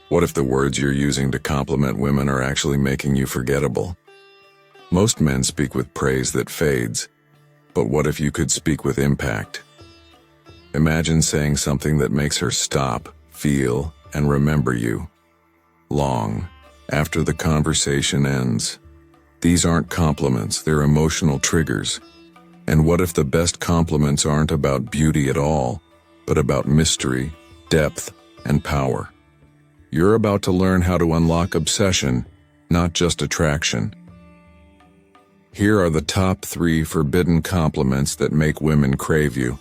What if the words you're using to compliment women are actually making you forgettable? Most men speak with praise that fades, but what if you could speak with impact? Imagine saying something that makes her stop, feel, and remember you long after the conversation ends. These aren't compliments, they're emotional triggers. And what if the best compliments aren't about beauty at all, but about mystery, depth, and power? You're about to learn how to unlock obsession, not just attraction. Here are the top 3 forbidden compliments that make women crave you.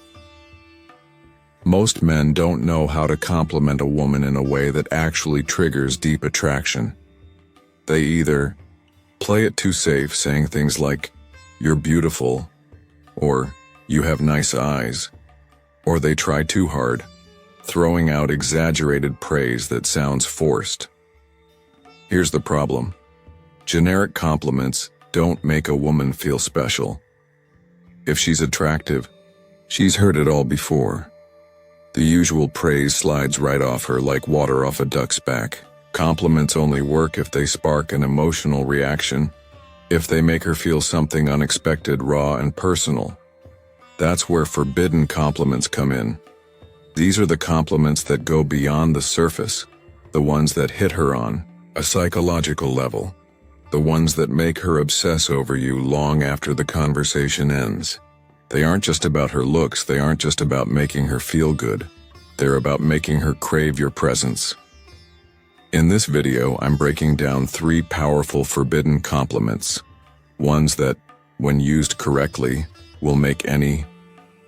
Most men don't know how to compliment a woman in a way that actually triggers deep attraction. They either play it too safe, saying things like, "You're beautiful," or "You have nice eyes," or they try too hard, throwing out exaggerated praise that sounds forced. Here's the problem. Generic compliments don't make a woman feel special. If she's attractive, she's heard it all before. The usual praise slides right off her like water off a duck's back. Compliments only work if they spark an emotional reaction, if they make her feel something unexpected, raw, and personal. That's where forbidden compliments come in. These are the compliments that go beyond the surface, the ones that hit her on a psychological level, the ones that make her obsess over you long after the conversation ends. They aren't just about her looks, they aren't just about making her feel good. They're about making her crave your presence. In this video, I'm breaking down 3 powerful forbidden compliments, ones that, when used correctly, will make any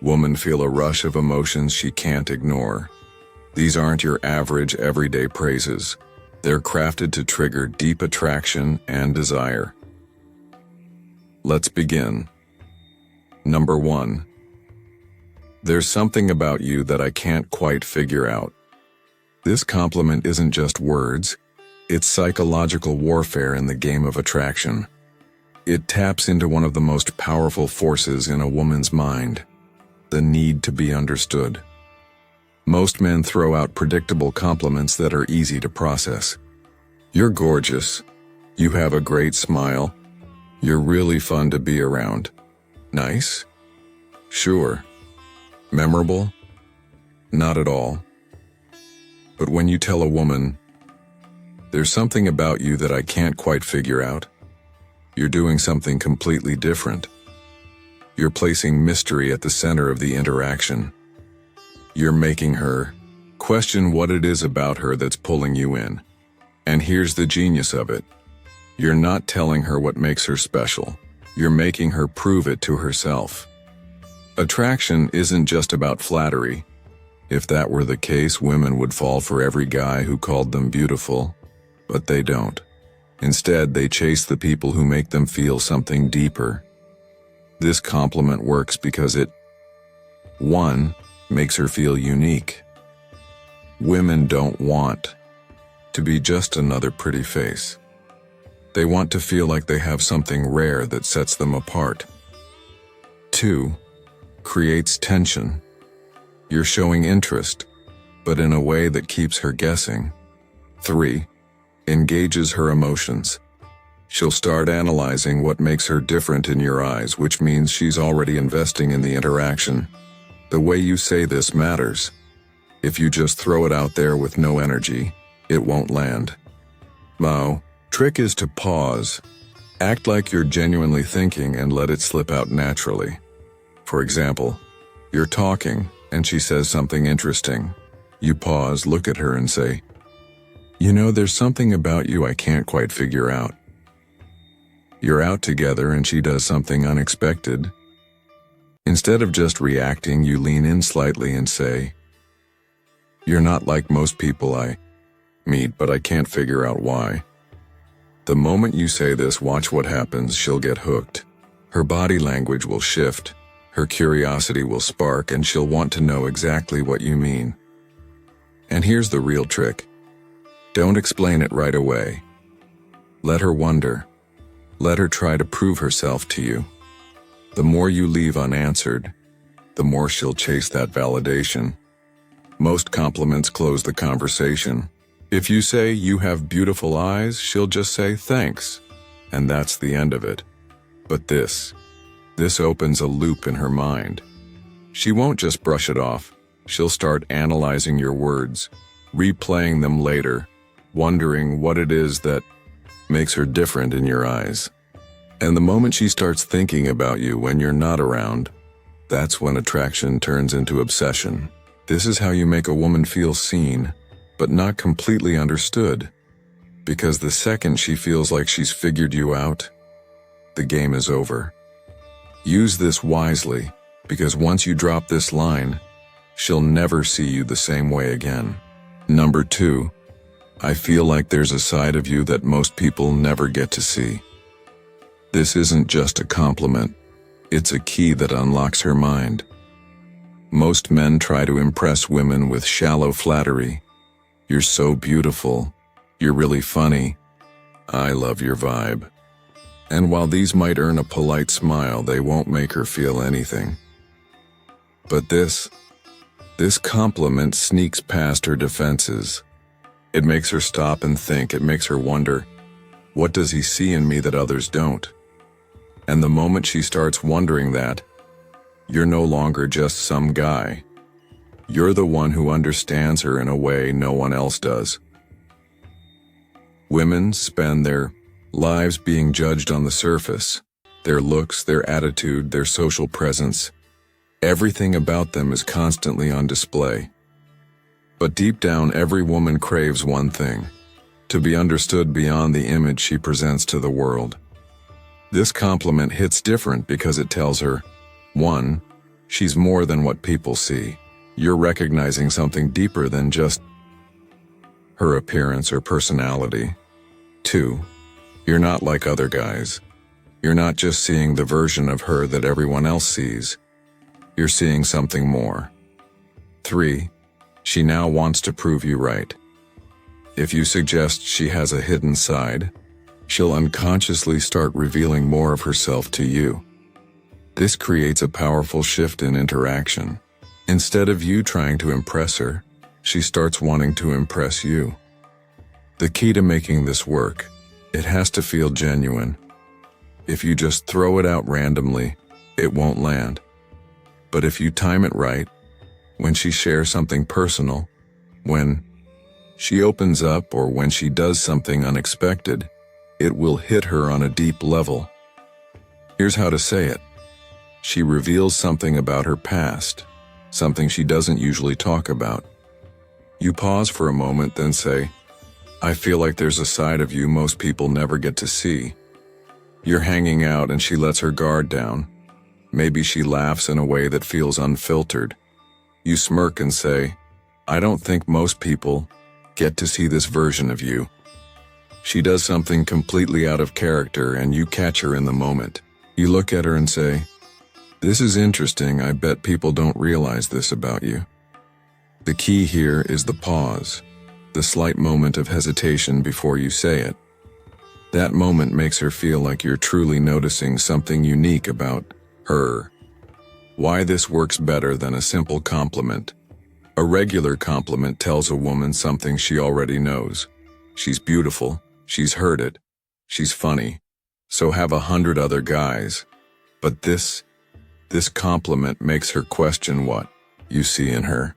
woman feel a rush of emotions she can't ignore. These aren't your average everyday praises. They're crafted to trigger deep attraction and desire. Let's begin. Number 1. There's something about you that I can't quite figure out. This compliment isn't just words, it's psychological warfare in the game of attraction. It taps into one of the most powerful forces in a woman's mind, the need to be understood. Most men throw out predictable compliments that are easy to process. "You're gorgeous. You have a great smile. You're really fun to be around. Nice? Sure. Memorable? Not at all." But when you tell a woman, "There's something about you that I can't quite figure out," you're doing something completely different. You're placing mystery at the center of the interaction. You're making her question what it is about her that's pulling you in. And here's the genius of it. You're not telling her what makes her special. You're making her prove it to herself. Attraction isn't just about flattery. If that were the case, women would fall for every guy who called them beautiful. But they don't. Instead, they chase the people who make them feel something deeper. This compliment works because it, 1, makes her feel unique. Women don't want to be just another pretty face. They want to feel like they have something rare that sets them apart. 2, creates tension. You're showing interest, but in a way that keeps her guessing. 3, engages her emotions. She'll start analyzing what makes her different in your eyes, which means she's already investing in the interaction. The way you say this matters. If you just throw it out there with no energy, it won't land. The trick is to pause. Act like you're genuinely thinking and let it slip out naturally. For example, you're talking, and she says something interesting. You pause, look at her and say, "You know, there's something about you I can't quite figure out." You're out together and she does something unexpected. Instead of just reacting, you lean in slightly and say, "You're not like most people I meet, but I can't figure out why." The moment you say this, watch what happens. She'll get hooked. Her body language will shift. Her curiosity will spark, and she'll want to know exactly what you mean. And here's the real trick. Don't explain it right away. Let her wonder. Let her try to prove herself to you. The more you leave unanswered, the more she'll chase that validation. Most compliments close the conversation. If you say you have beautiful eyes, she'll just say thanks, and that's the end of it. But this opens a loop in her mind. She won't just brush it off. She'll start analyzing your words, replaying them later, wondering what it is that makes her different in your eyes. And the moment she starts thinking about you when you're not around, that's when attraction turns into obsession. This is how you make a woman feel seen, but not completely understood. Because the second she feels like she's figured you out, the game is over. Use this wisely, because once you drop this line, she'll never see you the same way again. Number 2, I feel like there's a side of you that most people never get to see. This isn't just a compliment, it's a key that unlocks her mind. Most men try to impress women with shallow flattery. You're so beautiful. You're really funny. I love your vibe. And while these might earn a polite smile, they won't make her feel anything. But this compliment sneaks past her defenses. It makes her stop and think. It makes her wonder, what does he see in me that others don't? And the moment she starts wondering that, you're no longer just some guy. You're the one who understands her in a way no one else does. Women spend their lives being judged on the surface. Their looks, their attitude, their social presence. Everything about them is constantly on display. But deep down, every woman craves one thing: to be understood beyond the image she presents to the world. This compliment hits different because it tells her, 1, she's more than what people see. You're recognizing something deeper than just her appearance or personality. 2, you're not like other guys. You're not just seeing the version of her that everyone else sees. You're seeing something more. 3, she now wants to prove you right. If you suggest she has a hidden side, she'll unconsciously start revealing more of herself to you. This creates a powerful shift in interaction. Instead of you trying to impress her, she starts wanting to impress you. The key to making this work, it has to feel genuine. If you just throw it out randomly, it won't land. But if you time it right, when she shares something personal, when she opens up, or when she does something unexpected, it will hit her on a deep level. Here's how to say it. She reveals something about her past, something she doesn't usually talk about. You pause for a moment, then say, I feel like there's a side of you most people never get to see. You're hanging out and she lets her guard down. Maybe she laughs in a way that feels unfiltered. You smirk and say, I don't think most people get to see this version of you. She does something completely out of character and you catch her in the moment. You look at her and say, this is interesting, I bet people don't realize this about you. The key here is the pause, the slight moment of hesitation before you say it. That moment makes her feel like you're truly noticing something unique about her. Why this works better than a simple compliment. A regular compliment tells a woman something she already knows. She's beautiful, she's heard it, she's funny, so have 100 other guys. But this compliment makes her question what you see in her.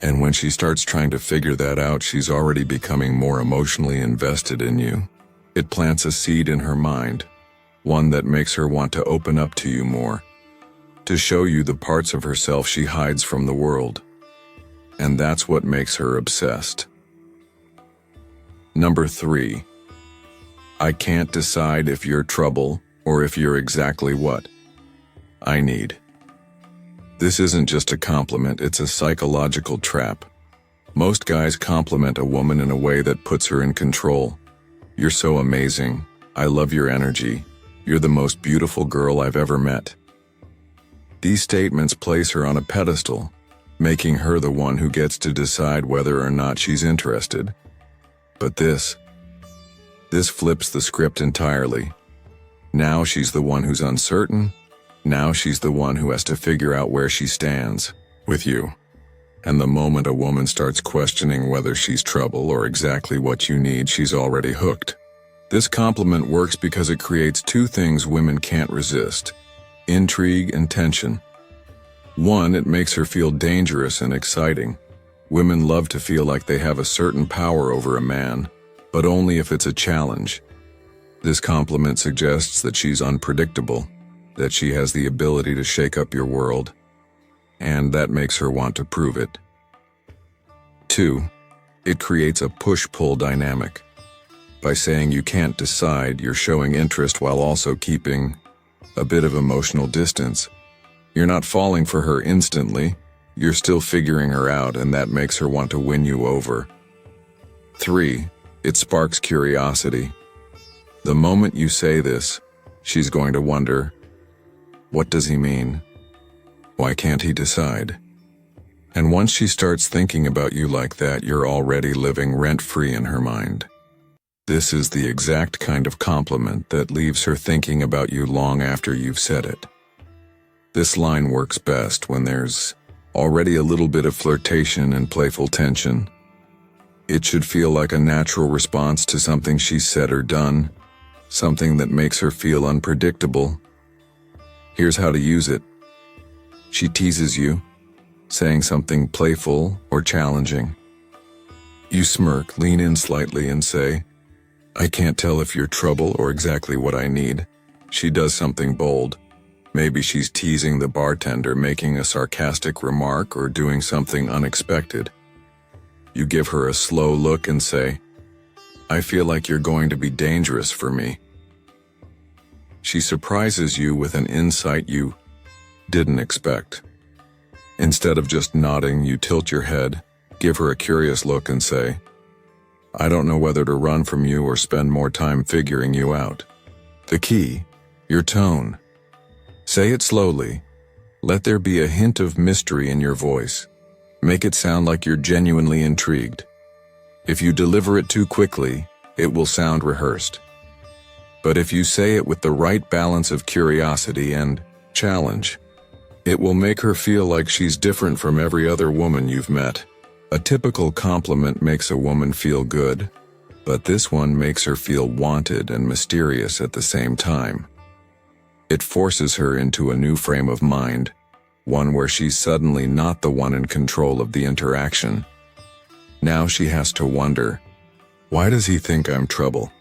And when she starts trying to figure that out, she's already becoming more emotionally invested in you. It plants a seed in her mind, one that makes her want to open up to you more, to show you the parts of herself she hides from the world. And that's what makes her obsessed. Number 3, I can't decide if you're trouble or if you're exactly what I need. This isn't just a compliment, it's a psychological trap. Most guys compliment a woman in a way that puts her in control. You're so amazing. I love your energy. You're the most beautiful girl I've ever met. These statements place her on a pedestal, making her the one who gets to decide whether or not she's interested. But this flips the script entirely. Now she's the one who's uncertain. Now she's the one who has to figure out where she stands with you. And the moment a woman starts questioning whether she's trouble or exactly what you need, she's already hooked. This compliment works because it creates two things women can't resist: intrigue and tension. One, it makes her feel dangerous and exciting. Women love to feel like they have a certain power over a man, but only if it's a challenge. This compliment suggests that she's unpredictable, that she has the ability to shake up your world, and that makes her want to prove it. Two, it creates a push-pull dynamic. By saying you can't decide, you're showing interest while also keeping a bit of emotional distance. You're not falling for her instantly, you're still figuring her out, and that makes her want to win you over. Three, it sparks curiosity. The moment you say this, she's going to wonder, what does he mean? Why can't he decide? And once she starts thinking about you like that, you're already living rent-free in her mind. This is the exact kind of compliment that leaves her thinking about you long after you've said it. This line works best when there's already a little bit of flirtation and playful tension. It should feel like a natural response to something she's said or done, something that makes her feel unpredictable. Here's how to use it. She teases you, saying something playful or challenging. You smirk, lean in slightly, and say, "I can't tell if you're trouble or exactly what I need." She does something bold. Maybe she's teasing the bartender, making a sarcastic remark, or doing something unexpected. You give her a slow look and say, "I feel like you're going to be dangerous for me." She surprises you with an insight you didn't expect. Instead of just nodding, you tilt your head, give her a curious look, and say, "I don't know whether to run from you or spend more time figuring you out." The key, your tone. Say it slowly. Let there be a hint of mystery in your voice. Make it sound like you're genuinely intrigued. If you deliver it too quickly, it will sound rehearsed. But if you say it with the right balance of curiosity and challenge, it will make her feel like she's different from every other woman you've met. A typical compliment makes a woman feel good, but this one makes her feel wanted and mysterious at the same time. It forces her into a new frame of mind, one where she's suddenly not the one in control of the interaction. Now she has to wonder, why does he think I'm trouble?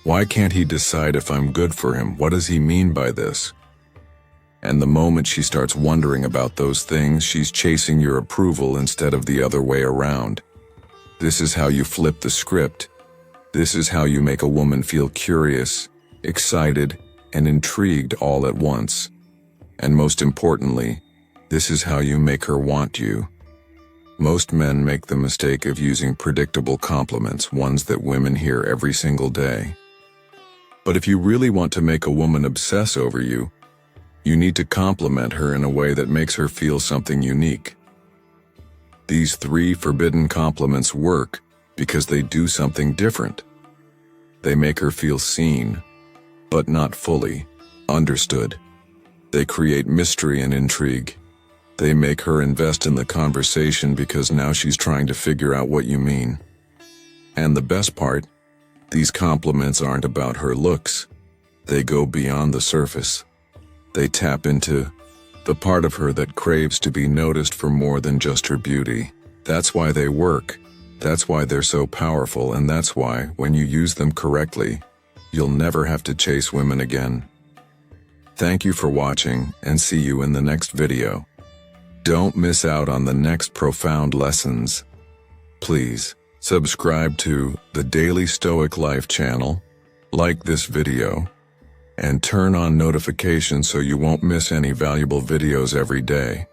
Why can't he decide if I'm good for him? What does he mean by this? And the moment she starts wondering about those things, she's chasing your approval instead of the other way around. This is how you flip the script. This is how you make a woman feel curious, excited, and intrigued all at once. And most importantly, this is how you make her want you. Most men make the mistake of using predictable compliments, ones that women hear every single day. But if you really want to make a woman obsess over you, you need to compliment her in a way that makes her feel something unique. These 3 forbidden compliments work because they do something different. They make her feel seen, but not fully understood. They create mystery and intrigue. They make her invest in the conversation because now she's trying to figure out what you mean. And the best part, these compliments aren't about her looks. They go beyond the surface. They tap into the part of her that craves to be noticed for more than just her beauty. That's why they work. That's why they're so powerful, and that's why, when you use them correctly, you'll never have to chase women again. Thank you for watching, and see you in the next video. Don't miss out on the next profound lessons. Please, subscribe to the Daily Stoic Life channel, like this video, and turn on notifications so you won't miss any valuable videos every day.